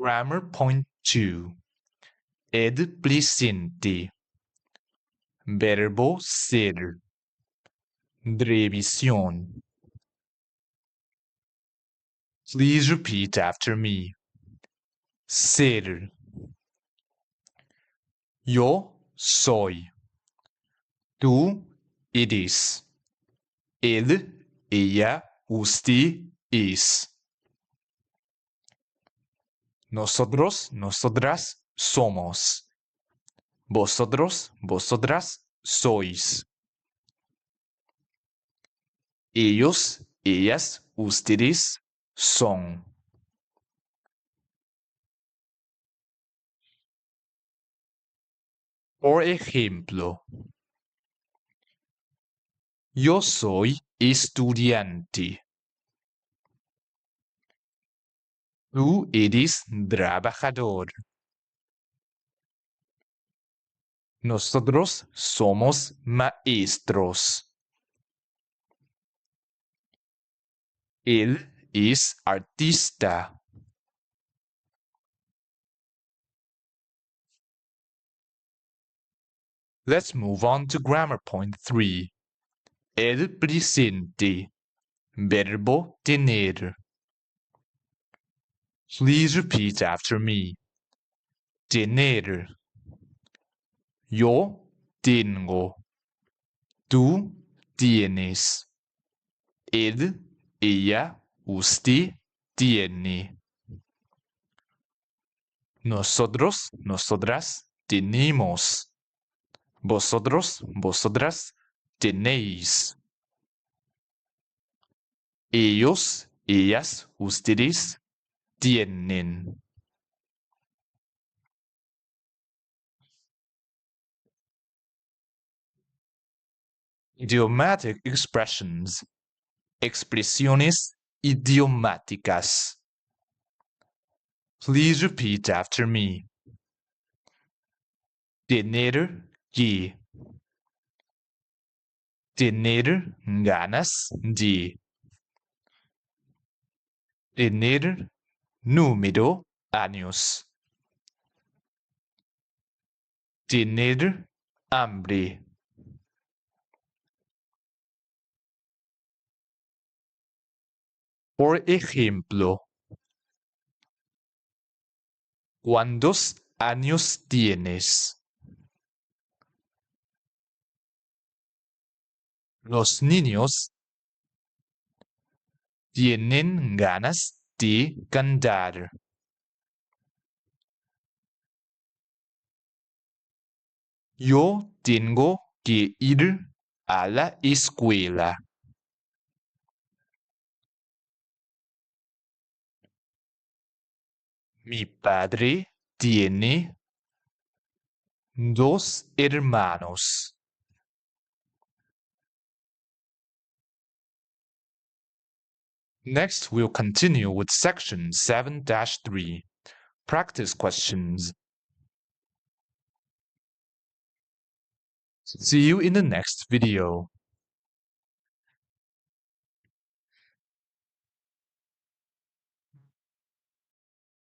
Grammar point 2. Ed presente. Verbo ser. Revisión. Please repeat after me. Ser. Yo soy. Tú eres. Él, ella, usted es. Nosotros, nosotras somos. Vosotros, vosotras sois. Ellos, ellas, ustedes son. Por ejemplo, yo soy estudiante. Tú eres trabajador. Nosotros somos maestros. Él es artista. Let's move on to grammar point 3. El presente. Verbo tener. Please repeat after me. Tener. Yo tengo. Tú tienes. Él, ella, usted tiene. Nosotros, nosotras tenemos. Vosotros, vosotras tenéis. Ellos, ellas, ustedes tienen. Idiomatic expressions. Expresiones idiomáticas. Please repeat after me. Tener que. Tener ganas de. Tener número años. Tener hambre. Por ejemplo, ¿cuántos años tienes? Los niños tienen ganas de cantar. Yo tengo que ir a la escuela. Mi padre tiene 2 hermanos. Next, we'll continue with section 7-3. Practice questions. See you in the next video.